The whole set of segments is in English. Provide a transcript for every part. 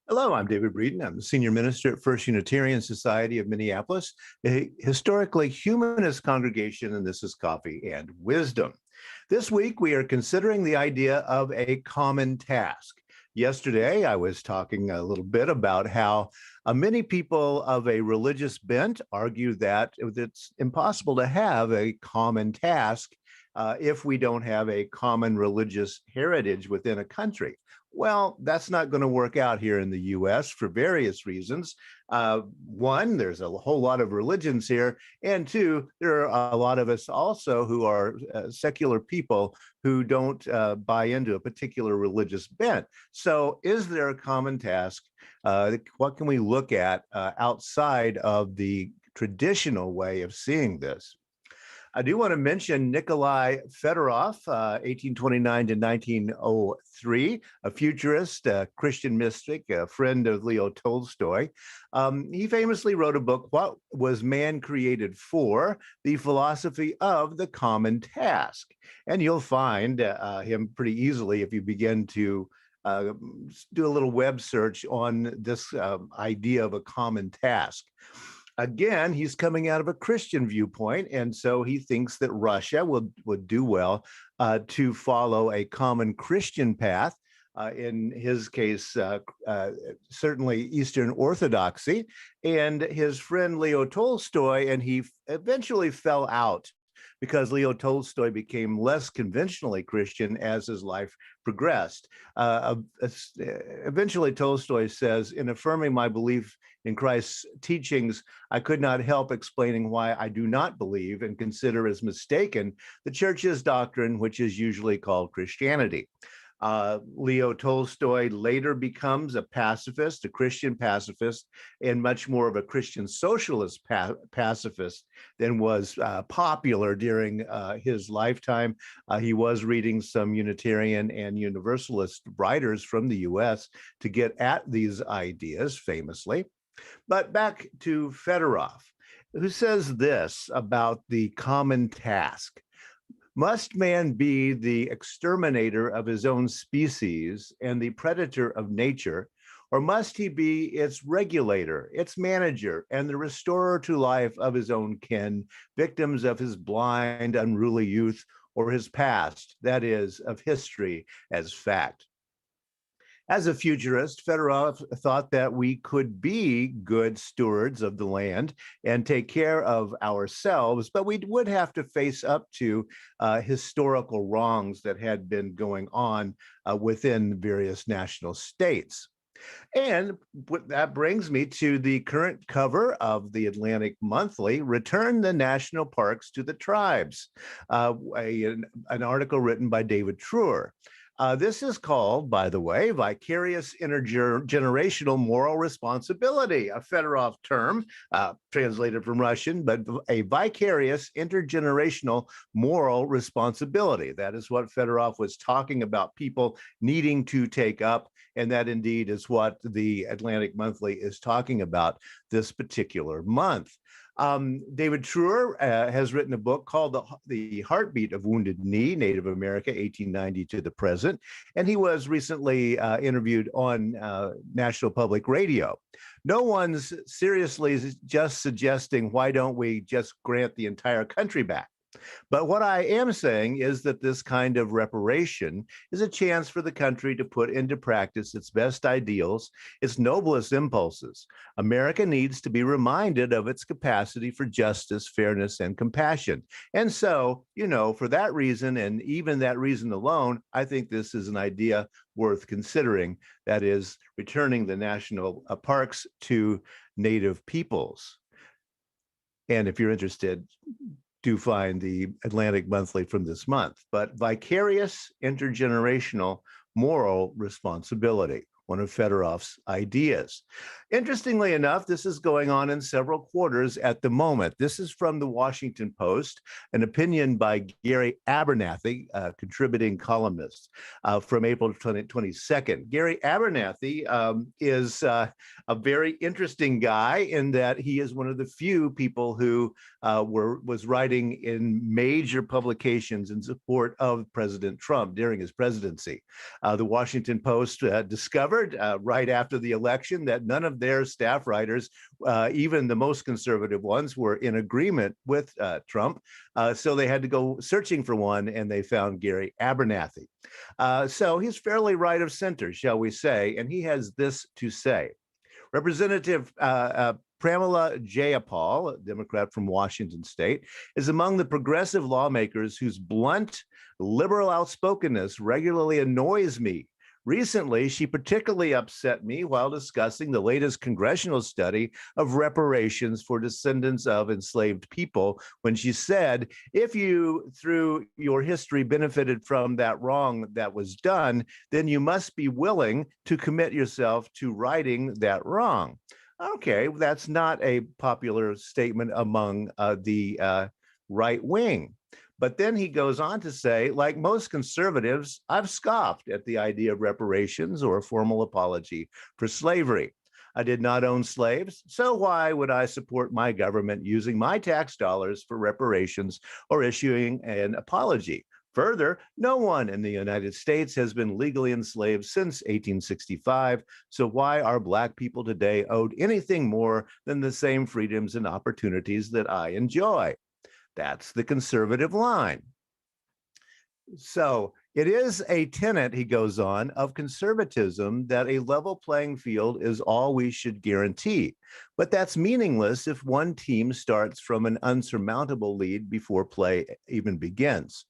Hello, I'm David Breeden. I'm the senior minister at First Unitarian Society of Minneapolis, a historically humanist congregation, and this is Coffee and Wisdom. This week, we are considering the idea of a common task. Yesterday, I was talking a little bit about how many people of a religious bent argue that it's impossible to have a common task if we don't have a common religious heritage within a country. Well, that's not going to work out here in the US for various reasons. One, there's a whole lot of religions here. And two, there are a lot of us also who are secular people who don't buy into a particular religious bent. So, is there a common task? What can we look at outside of the traditional way of seeing this? I do want to mention Nikolay Fedorov, 1829 to 1903, a futurist, a Christian mystic, a friend of Leo Tolstoy. He famously wrote a book, What Was Man Created For? The Philosophy of the Common Task. And you'll find him pretty easily if you begin to do a little web search on this idea of a common task. Again, he's coming out of a Christian viewpoint, and so he thinks that Russia would do well to follow a common Christian path. In his case, certainly Eastern Orthodoxy, and his friend Leo Tolstoy, and he eventually fell out because Leo Tolstoy became less conventionally Christian as his life progressed. Eventually, Tolstoy says, in affirming my belief in Christ's teachings, I could not help explaining why I do not believe and consider as mistaken the church's doctrine, which is usually called Christianity. Leo Tolstoy later becomes a pacifist, a Christian pacifist, and much more of a Christian socialist pacifist than was popular during his lifetime. He was reading some Unitarian and Universalist writers from the US to get at these ideas, famously. But back to Fedorov, who says this about the common task. Must man be the exterminator of his own species and the predator of nature, or must he be its regulator, its manager, and the restorer to life of his own kin, victims of his blind, unruly youth, or his past, that is, of history as fact? As a futurist, Fedorov thought that we could be good stewards of the land and take care of ourselves, but we would have to face up to historical wrongs that had been going on within various national states. And that brings me to the current cover of the Atlantic Monthly, Return the National Parks to the Tribes, an article written by David Truer. This is called, by the way, vicarious intergenerational moral responsibility, a Fedorov term translated from Russian, but a vicarious intergenerational moral responsibility. That is what Fedorov was talking about, people needing to take up. And that indeed is what the Atlantic Monthly is talking about this particular month. David Truer has written a book called The Heartbeat of Wounded Knee, Native America, 1890 to the present. And he was recently interviewed on National Public Radio. No one's seriously just suggesting, why don't we just grant the entire country back? But what I am saying is that this kind of reparation is a chance for the country to put into practice its best ideals, its noblest impulses. America needs to be reminded of its capacity for justice, fairness, and compassion. And so, for that reason, and even that reason alone, I think this is an idea worth considering. That is, returning the national parks to Native peoples. And if you're interested, do find the Atlantic Monthly from this month. But vicarious intergenerational moral responsibility, one of Fedorov's ideas. Interestingly enough, this is going on in several quarters at the moment. This is from the Washington Post, an opinion by Gary Abernathy, contributing columnist from April 22nd. Gary Abernathy is a very interesting guy in that he is one of the few people who was writing in major publications in support of President Trump during his presidency. The Washington Post discovered discovered right after the election that none of their staff writers, even the most conservative ones, were in agreement with Trump. So they had to go searching for one, and they found Gary Abernathy. So he's fairly right of center, shall we say, and he has this to say. Representative Pramila Jayapal, a Democrat from Washington State, is among the progressive lawmakers whose blunt, liberal outspokenness regularly annoys me. Recently, she particularly upset me while discussing the latest congressional study of reparations for descendants of enslaved people, when she said, if you, through your history, benefited from that wrong that was done, then you must be willing to commit yourself to righting that wrong. Okay, that's not a popular statement among the right wing. But then he goes on to say, like most conservatives, I've scoffed at the idea of reparations or a formal apology for slavery. I did not own slaves, so why would I support my government using my tax dollars for reparations or issuing an apology? Further, no one in the United States has been legally enslaved since 1865, so why are Black people today owed anything more than the same freedoms and opportunities that I enjoy? That's the conservative line. So it is a tenet, he goes on, of conservatism that a level playing field is all we should guarantee. But that's meaningless if one team starts from an unsurmountable lead before play even begins.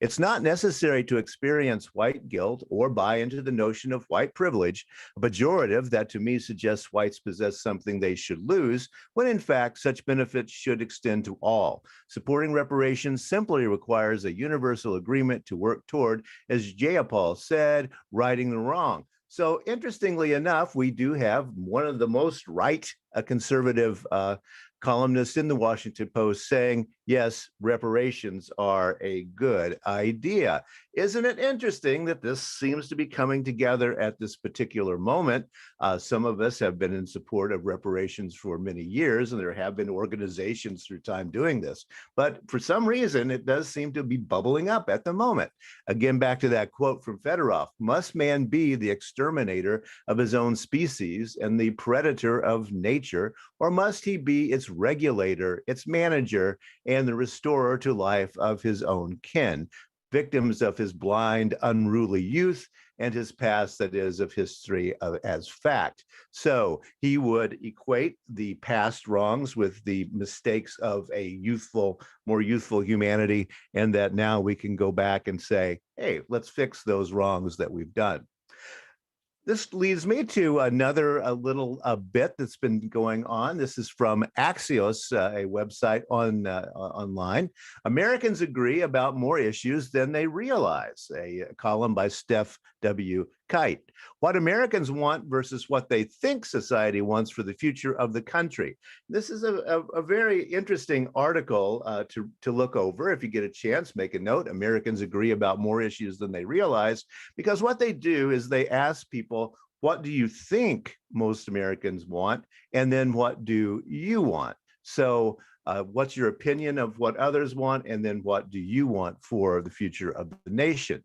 It's not necessary to experience white guilt or buy into the notion of white privilege, a pejorative that to me suggests whites possess something they should lose, when in fact such benefits should extend to all. Supporting reparations simply requires a universal agreement to work toward, as Jayapal said, righting the wrong. So interestingly enough, we do have one of the most right conservative columnists in the Washington Post saying, yes, reparations are a good idea. Isn't it interesting that this seems to be coming together at this particular moment? Some of us have been in support of reparations for many years, and there have been organizations through time doing this. But for some reason, it does seem to be bubbling up at the moment. Again, back to that quote from Fedorov, must man be the exterminator of his own species and the predator of nature, or must he be its regulator, its manager, and the restorer to life of his own kin, victims of his blind, unruly youth and his past, that is, of history as fact. So he would equate the past wrongs with the mistakes of a more youthful humanity, and that now we can go back and say, hey, let's fix those wrongs that we've done. This leads me to another little bit that's been going on. This is from Axios, a website online. Americans agree about more issues than they realize, a column by Steph W. Kite. What Americans want versus what they think society wants for the future of the country. This is a very interesting article to look over. If you get a chance, make a note. Americans agree about more issues than they realize, because what they do is they ask people, what do you think most Americans want? And then what do you want? So what's your opinion of what others want? And then what do you want for the future of the nation?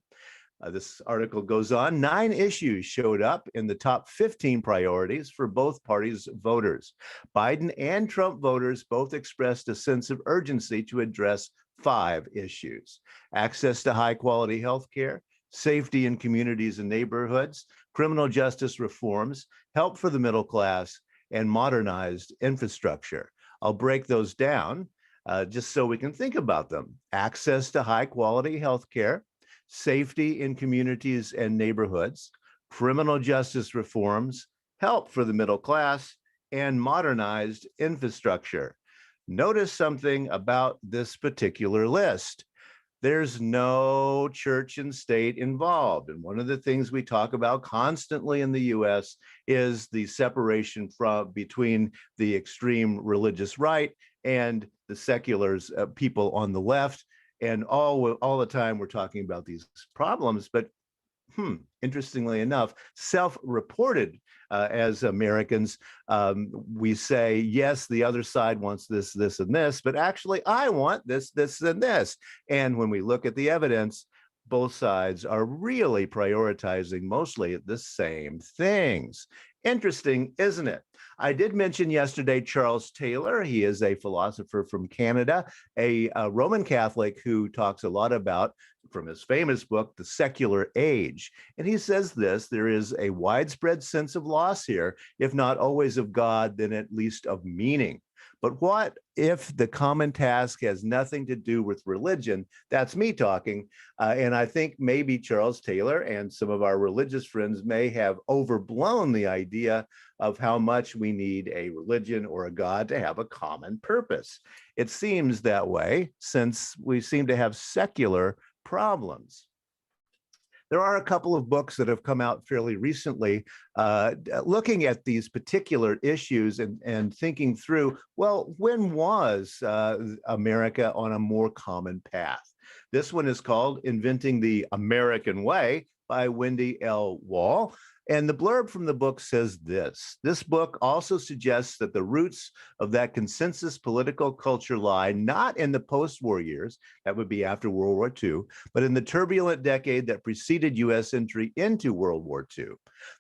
This article goes on. 9 issues showed up in the top 15 priorities for both parties' voters. Biden and Trump voters both expressed a sense of urgency to address 5 issues: access to high-quality health care, safety in communities and neighborhoods, criminal justice reforms, help for the middle class, and modernized infrastructure. I'll break those down just so we can think about them. Access to high-quality health care, safety in communities and neighborhoods, criminal justice reforms, help for the middle class, and modernized infrastructure. Notice something about this particular list. There's no church and state involved. And one of the things we talk about constantly in the US is the separation between the extreme religious right and the seculars, people on the left. And all the time we're talking about these problems, but interestingly enough, self-reported as Americans, we say, yes, the other side wants this, this, and this, but actually I want this, this, and this. And when we look at the evidence, both sides are really prioritizing mostly the same things. Interesting, isn't it? I did mention yesterday Charles Taylor. He is a philosopher from Canada, a Roman Catholic who talks a lot about, from his famous book, The Secular Age. And he says this: there is a widespread sense of loss here, if not always of God, then at least of meaning. But what if the common task has nothing to do with religion? That's me talking. And I think maybe Charles Taylor and some of our religious friends may have overblown the idea of how much we need a religion or a God to have a common purpose. It seems that way since we seem to have secular problems. There are a couple of books that have come out fairly recently looking at these particular issues and thinking through, well, when was America on a more common path? This one is called Inventing the American Way by Wendy L. Wall. And the blurb from the book says this book also suggests that the roots of that consensus political culture lie not in the post-war years, that would be after World War II, but in the turbulent decade that preceded U.S. entry into World War II.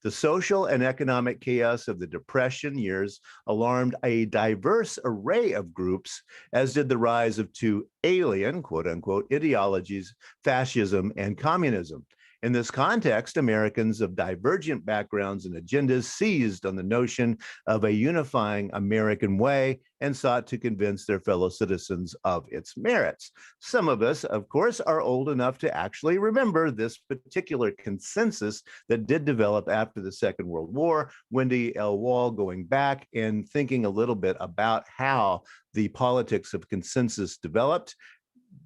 The social and economic chaos of the Depression years alarmed a diverse array of groups, as did the rise of two alien, quote unquote, ideologies, fascism and communism. In this context, Americans of divergent backgrounds and agendas seized on the notion of a unifying American way and sought to convince their fellow citizens of its merits. Some of us, of course, are old enough to actually remember this particular consensus that did develop after the Second World War. Wendy L. Wall going back and thinking a little bit about how the politics of consensus developed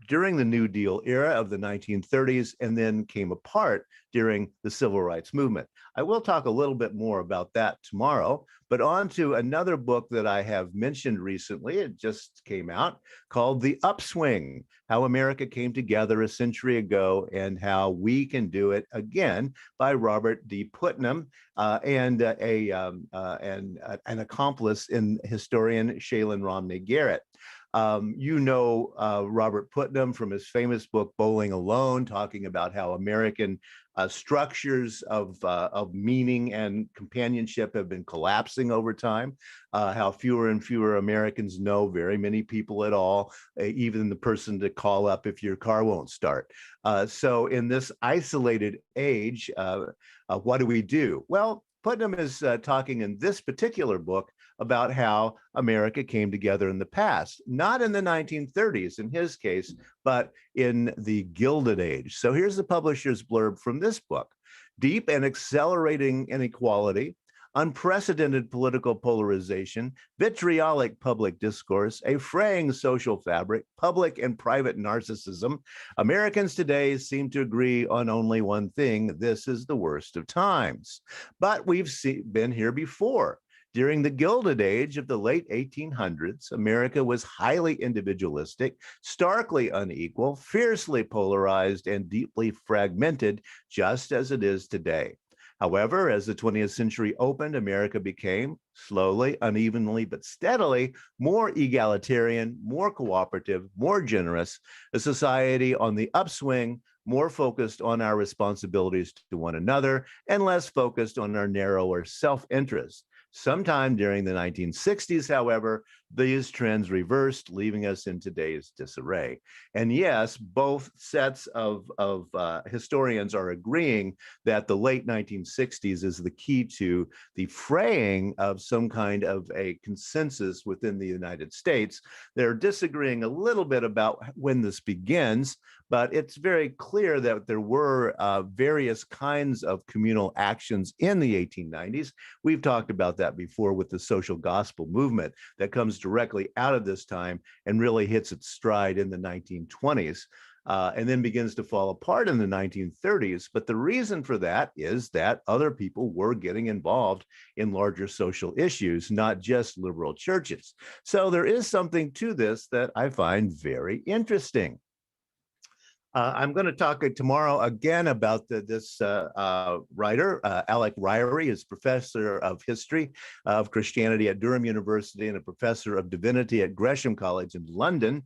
during the New Deal era of the 1930s and then came apart during the Civil Rights Movement. I will talk a little bit more about that tomorrow, but on to another book that I have mentioned recently. It just came out, called The Upswing: How America Came Together a Century Ago and How We Can Do It Again, by Robert D. Putnam and an accomplice in historian Shaylin Romney Garrett. Robert Putnam from his famous book, Bowling Alone, talking about how American structures of meaning and companionship have been collapsing over time, how fewer and fewer Americans know very many people at all, even the person to call up if your car won't start. So in this isolated age, what do we do? Well, Putnam is talking in this particular book about how America came together in the past, not in the 1930s in his case, but in the Gilded Age. So here's the publisher's blurb from this book: deep and accelerating inequality, unprecedented political polarization, vitriolic public discourse, a fraying social fabric, public and private narcissism. Americans today seem to agree on only one thing: this is the worst of times. But we've been here before. During the Gilded Age of the late 1800s, America was highly individualistic, starkly unequal, fiercely polarized, and deeply fragmented, just as it is today. However, as the 20th century opened, America became, slowly, unevenly, but steadily, more egalitarian, more cooperative, more generous, a society on the upswing, more focused on our responsibilities to one another, and less focused on our narrower self-interest. Sometime during the 1960s, however, these trends reversed, leaving us in today's disarray. And yes, both sets of historians are agreeing that the late 1960s is the key to the fraying of some kind of a consensus within the United States. They're disagreeing a little bit about when this begins, but it's very clear that there were various kinds of communal actions in the 1890s. We've talked about that before with the social gospel movement that comes directly out of this time and really hits its stride in the 1920s. And then begins to fall apart in the 1930s. But the reason for that is that other people were getting involved in larger social issues, not just liberal churches. So there is something to this that I find very interesting. I'm going to talk tomorrow again about this writer, Alec Ryrie, is professor of history of Christianity at Durham University and a professor of divinity at Gresham College in London.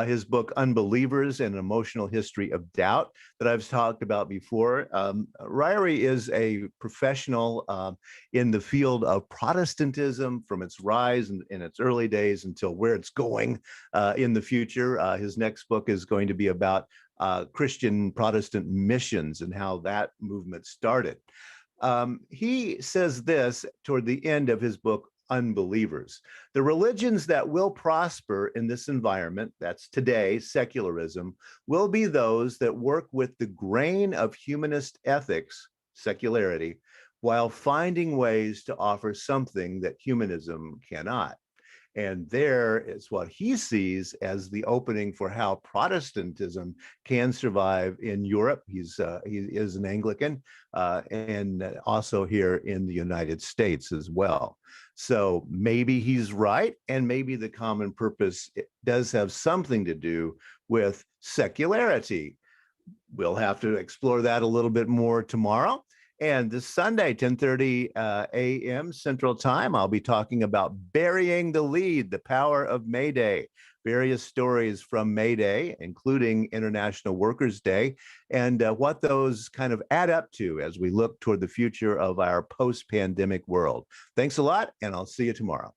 His book, Unbelievers: An Emotional History of Doubt, that I've talked about before. Ryrie is a professional in the field of Protestantism from its rise in its early days until where it's going in the future. His next book is going to be about Christian Protestant missions and how that movement started. He says this toward the end of his book, Unbelievers. The religions that will prosper in this environment, that's today, secularism, will be those that work with the grain of humanist ethics, secularity, while finding ways to offer something that humanism cannot. And there is what he sees as the opening for how Protestantism can survive in Europe. He is an Anglican, and also here in the United States as well. So maybe he's right, and maybe the common purpose does have something to do with secularity. We'll have to explore that a little bit more tomorrow. And this Sunday, 10:30 a.m. Central Time, I'll be talking about burying the lead, the power of May Day, various stories from May Day, including International Workers' Day, and what those kind of add up to as we look toward the future of our post-pandemic world. Thanks a lot, and I'll see you tomorrow.